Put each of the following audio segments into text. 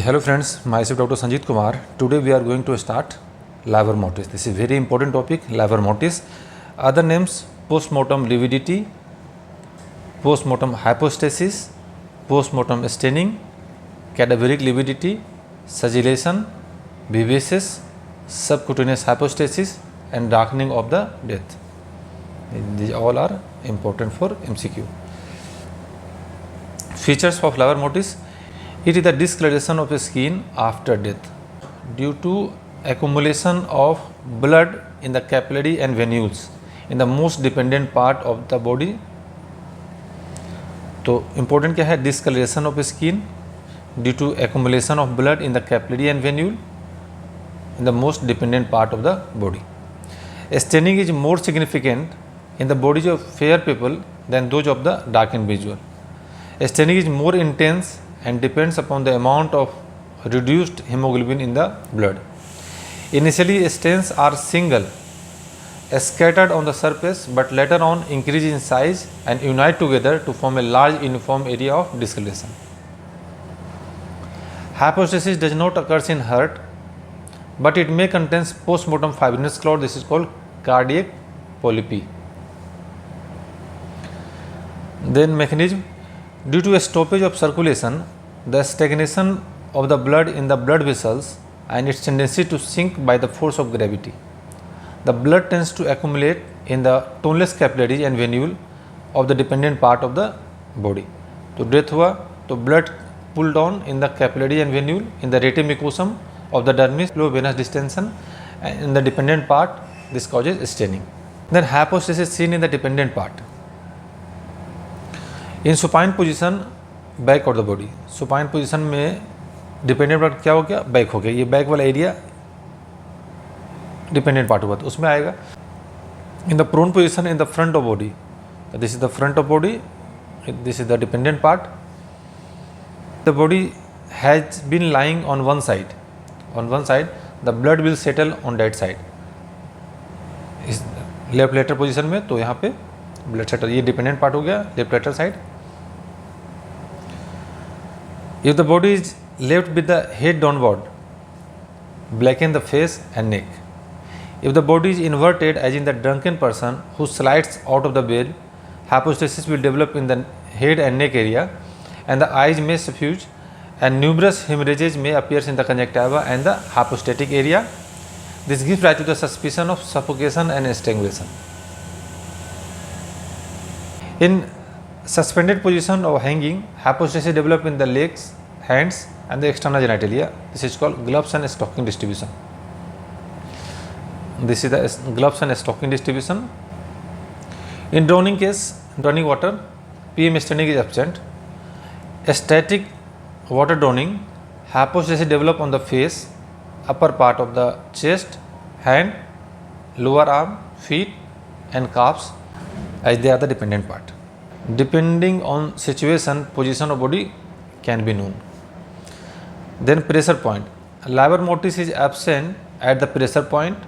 Hello friends, myself Dr. Sanjeet Kumar. Today we are going to start LIVOR MORTIS. This is very important topic, LIVOR MORTIS. Other names: postmortem lividity, postmortem hypostasis, postmortem staining, cadaveric lividity, suggillation, Vibices, subcutaneous hypostasis and darkening of the death. These all are important for MCQ. Features of LIVOR MORTIS: it is the discoloration of the skin after death due to accumulation of blood in the capillary and venules in the most dependent part of the body. तो important क्या है? Discoloration of skin due to accumulation of blood in the capillary and venule in the most dependent part of the body. Staining is more significant in the bodies of fair people than those of the dark individual. Staining is more intense and depends upon the amount of reduced hemoglobin in the blood. Initially, stains are single, scattered on the surface, but later on increase in size and unite together to form a large uniform area of discoloration. Hypostasis does not occur in heart, but it may contain postmortem fibrinous clot. This is called cardiac polypi. Then mechanism: due to a stoppage of circulation, the stagnation of the blood in the blood vessels and its tendency to sink by the force of gravity, the blood tends to accumulate in the toneless capillaries and venule of the dependent part of the body. तो death हुआ तो blood pull down in the capillary and venule in the rete mucosum of the dermis, low venous distension, and in the dependent part this causes staining. Then hypostasis seen in the dependent part. In supine position, back of the body. Supine position में dependent part क्या हो गया? Back हो गया. ये back वाला area dependent part हुआ तो उसमें आएगा. In the prone position in the front of body, this is the front of body, this is the dependent part. The body has been lying on one side, the blood will settle on that side. इस left lateral position में तो यहाँ पे blood settle, ये dependent part हो गया left lateral side. If the body is left with the head downward, blacken the face and neck. If the body is inverted, as in the drunken person who slides out of the bed, hypostasis will develop in the head and neck area, and the eyes may suffuse, and numerous hemorrhages may appear in the conjunctiva and the hypostatic area. This gives rise to the suspicion of suffocation and strangulation. In suspended position or hanging, hypostasis develop in the legs, hands and the external genitalia. This is called gloves and stocking distribution. This is the gloves and stocking distribution. In drowning case, drowning water, PM staining is absent. Static water drowning, hypostasis develop on the face, upper part of the chest, hand, lower arm, feet and calves, as they are the dependent part. Depending on situation, position of body can be known. Then pressure point. LIVOR MORTIS is absent at the pressure point.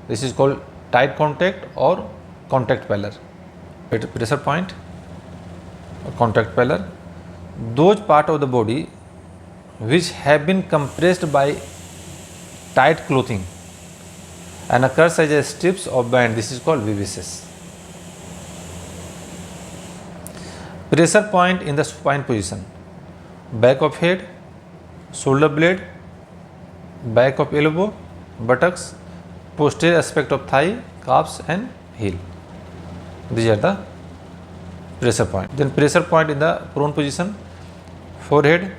This is called tight contact or contact pallor. At pressure point or contact pallor, those part of the body which have been compressed by tight clothing and occurs as a strips or band. This is called Vibices. Pressure point in the supine position: back of head, shoulder blade, back of elbow, buttocks, posterior aspect of thigh, calves and heel. These are the pressure point. Then pressure point in the prone position: forehead,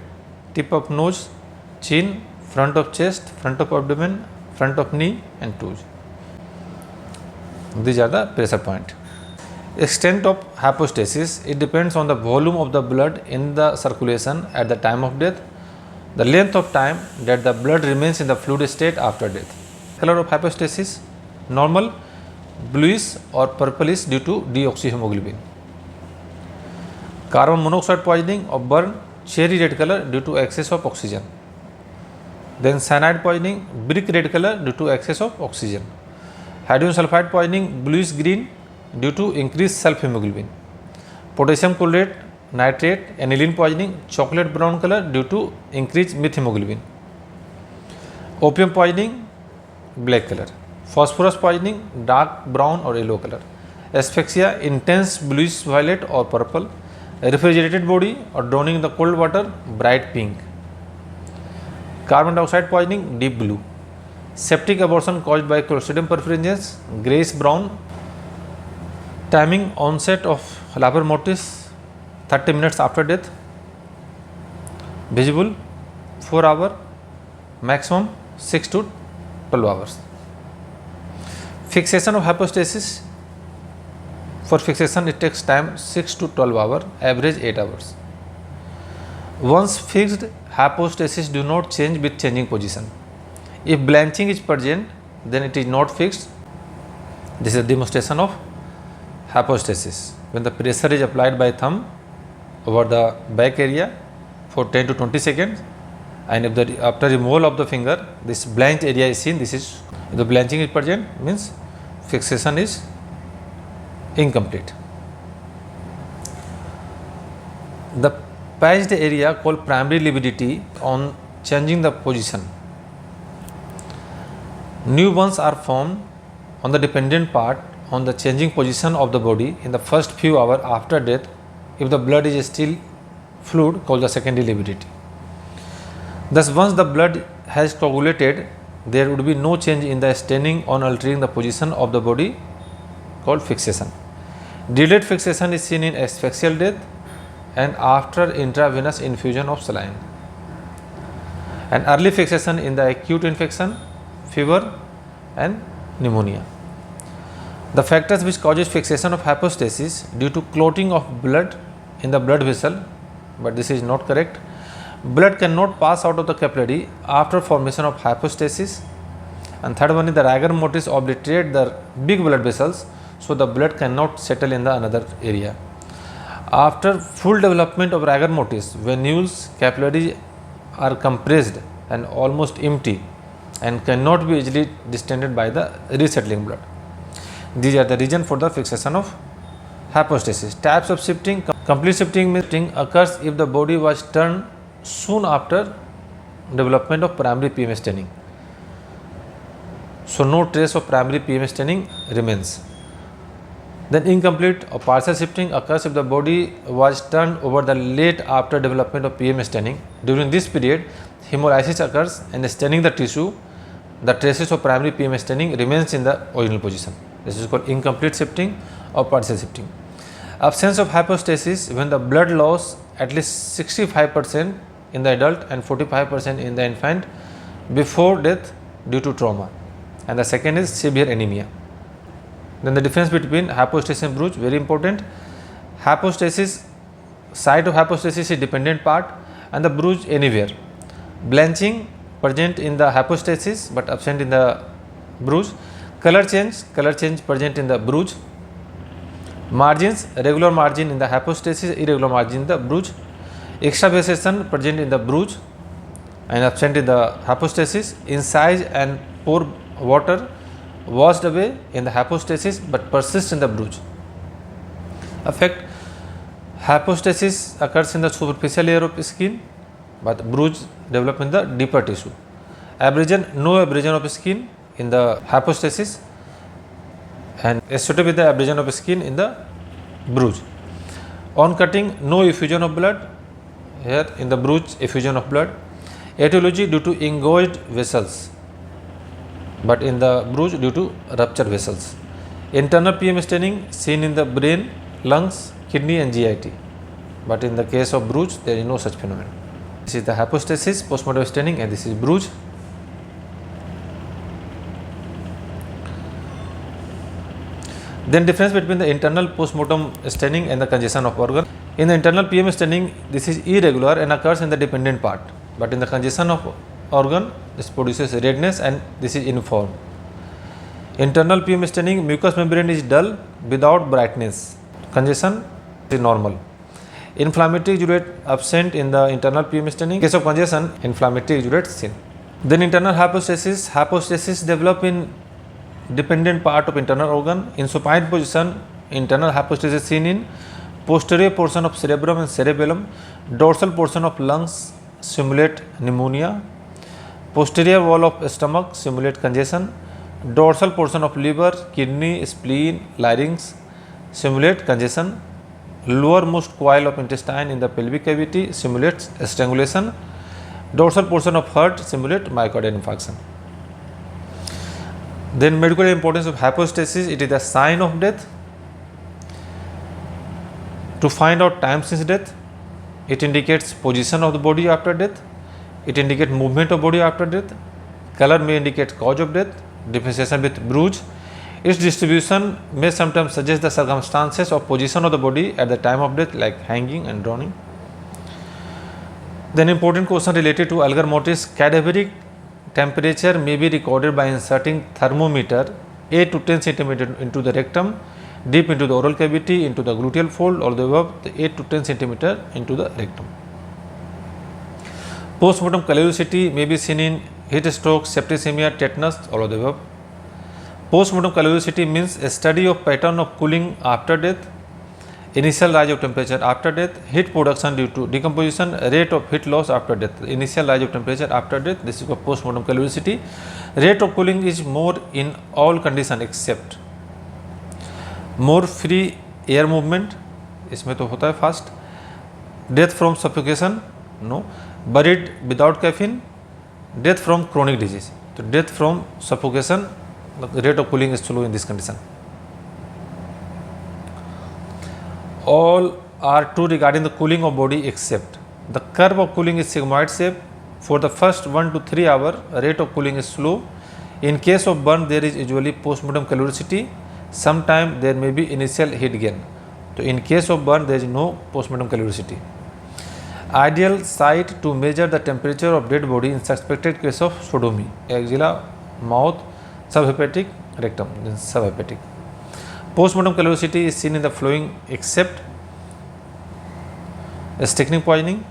tip of nose, chin, front of chest, front of abdomen, front of knee and toes. These are the pressure point. Extent of hypostasis: it depends on the volume of the blood in the circulation at the time of death, the length of time that the blood remains in the fluid state after death. Color of hypostasis: normal, bluish or purplish due to deoxyhemoglobin. Carbon monoxide poisoning or burn: cherry red color due to excess of oxygen. Then cyanide poisoning: brick red color due to excess of oxygen. Hydrogen sulfide poisoning: bluish green due to increased self hemoglobin. Potassium chlorate nitrate, aniline poisoning, chocolate brown color due to increased methemoglobin. Opium poisoning, black color. Phosphorus poisoning, dark brown or yellow color. Asphyxia, intense bluish violet or purple. Refrigerated body or drowning in the cold water, bright pink. Carbon dioxide poisoning, deep blue. Septic abortion caused by Clostridium perfringens, grayish brown. Timing onset of livor mortis 30 minutes after death. Visible 4 hours, maximum 6 to 12 hours. Fixation of hypostasis. For fixation it takes time 6 to 12 hours, average 8 hours. Once fixed, hypostasis do not change with changing position. If blanching is present, then it is not fixed. This is a demonstration of hypostasis. When the pressure is applied by thumb over the back area for 10 to 20 seconds, and if after removal of the finger, this blanched area is seen, this is, if the blanching is present, means fixation is incomplete. The patched area called primary lividity on changing the position. New ones are formed on the dependent part on the changing position of the body in the first few hours after death if the blood is still fluid, called the secondary lividity. Thus, once the blood has coagulated, there would be no change in the staining on altering the position of the body, called fixation. Delayed fixation is seen in asphyxial death and after intravenous infusion of saline. And early fixation in the acute infection, fever and pneumonia. The factors which causes fixation of hypostasis due to clotting of blood in the blood vessel, but this is not correct. Blood cannot pass out of the capillary after formation of hypostasis. And third one is the rigor mortis obliterate the big blood vessels, so the blood cannot settle in the another area. After full development of rigor mortis, venules, capillaries are compressed and almost empty and cannot be easily distended by the resettling blood. These are the reason for the fixation of hypostasis. Types of shifting. Complete shifting occurs if the body was turned soon after development of primary PM staining. So no trace of primary PM staining remains. Then incomplete or partial shifting occurs if the body was turned over the late after development of PM staining. During this period, hemolysis occurs and staining the tissue. The traces of primary PM staining remains in the original position. This is called incomplete shifting or partial shifting. Absence of hypostasis when the blood loss at least 65% in the adult and 45% in the infant before death due to trauma. And the second is severe anemia. Then the difference between hypostasis and bruise, very important. Hypostasis, site of hypostasis is dependent part and the bruise anywhere. Blanching present in the hypostasis but absent in the bruise. Color change present in the bruise. Margins, regular margin in the hypostasis, irregular margin in the bruise. Extravasation present in the bruise and absent in the hypostasis. Incise and pour water washed away in the hypostasis but persist in the bruise. Effect, hypostasis occurs in the superficial layer of skin but bruise develop in the deeper tissue. Abrasion, no abrasion of skin in the hypostasis and associated with the abrasion of skin in the bruise. On cutting, no effusion of blood. Here in the bruise, effusion of blood. Etiology due to engorged vessels, but in the bruise due to ruptured vessels. Internal PM staining seen in the brain, lungs, kidney and GIT, but in the case of bruise there is no such phenomenon. This is the hypostasis, postmortem staining, and this is bruise. Then difference between the internal postmortem staining and the congestion of organ. In the internal PM staining, this is irregular and occurs in the dependent part, but in the congestion of organ, this produces redness and this is uniform. Internal PM staining, mucous membrane is dull without brightness. Congestion is normal. Inflammatory exudate absent in the internal PM staining. In case of congestion, inflammatory exudate seen. Then internal hypostasis. Hypostasis develop in dependent part of internal organ. In supine position, internal hypostasis seen in posterior portion of cerebrum and cerebellum, dorsal portion of lungs simulate pneumonia, posterior wall of stomach simulate congestion, dorsal portion of liver, kidney, spleen, larynx simulate congestion, lowermost coil of intestine in the pelvic cavity simulates strangulation, dorsal portion of heart simulate myocardial infarction. Then medical importance of hypostasis, it is a sign of death. To find out time since death, it indicates position of the body after death, it indicates movement of body after death, color may indicate cause of death, differentiation with bruise. Its distribution may sometimes suggest the circumstances of position of the body at the time of death, like hanging and drowning. Then important question related to Algor mortis, cadaveric temperature may be recorded by inserting thermometer 8 to 10 cm into the rectum, deep into the oral cavity, into the gluteal fold, or the above 8 to 10 cm into the rectum. Postmortem curiosity may be seen in heat stroke, septicemia, tetanus, all of the above. Postmortem curiosity means a study of pattern of cooling after death, initial rise of temperature after death, heat production due to decomposition, rate of heat loss after death, initial rise of temperature after death. This is called postmortem curiosity. Rate of cooling is more in all conditions except more free air movement, इसमें तो होता है fast, death from suffocation no, buried without caffeine, death from chronic disease. तो death from suffocation, rate of cooling is slow in this condition. All are true regarding the cooling of body except the curve of cooling is sigmoid shape. For the first 1 to 3 hours, rate of cooling is slow. In case of burn, there is usually postmortem curiosity. Sometime there may be initial heat gain. So in case of burn, there is no postmortem curiosity. Ideal site to measure the temperature of dead body in suspected case of sodomy, axilla, mouth, subhepatic, rectum, subhepatic. Postmortem curiosity is seen in the following except strychnine poisoning,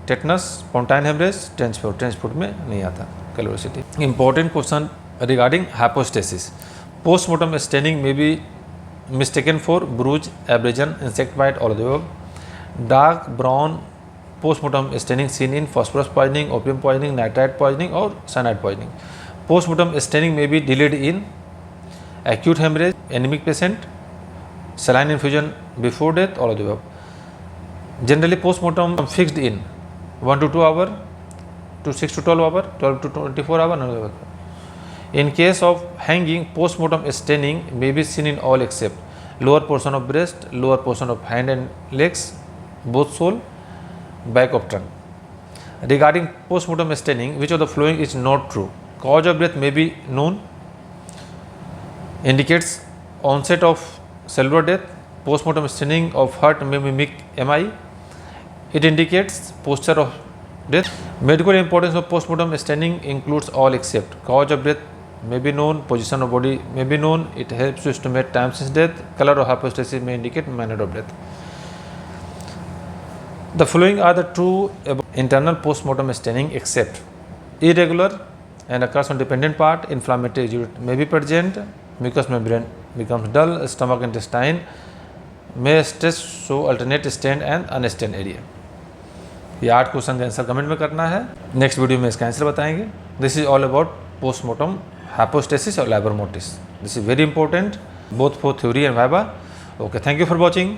tetanus, pontine hemorrhage, trench foot में नहीं आता curiosity. Important question regarding hypostasis. Postmortem staining may be mistaken for bruise, abrasion, insect bite, all of the above. Dark brown postmortem staining seen in phosphorus poisoning, opium poisoning, nitrite poisoning or cyanide poisoning. Postmortem staining may be delayed in acute hemorrhage, anemic patient, saline infusion before death, all of the above. Generally postmortem fixed in 1 to 2 hours to 6 to 12 hours, 12 to 24 hours. In case of hanging, postmortem staining may be seen in all except lower portion of breast, lower portion of hand and legs, both sole, back of trunk. Regarding postmortem staining, which of the following is not true? Cause of death may be known, indicates onset of cellular death. Postmortem staining of heart may mimic MI. It indicates posture of death. Medical importance of postmortem staining includes all except cause of death may be known, position of body may be known, it helps to estimate time since death, color of hypostasis may indicate manner of death. The following are the true internal postmortem staining except irregular and occurs on dependent part, inflammatory agent may be present, mucous membrane becomes dull, stomach intestine may stress show alternate stained and unstained area. ये 8 question का answer comment में करना है, next video में इसका answer बताएंगे. This is all about postmortem hypostasis or LIVOR mortis. This is very important both for theory and viva. Okay, thank you for watching.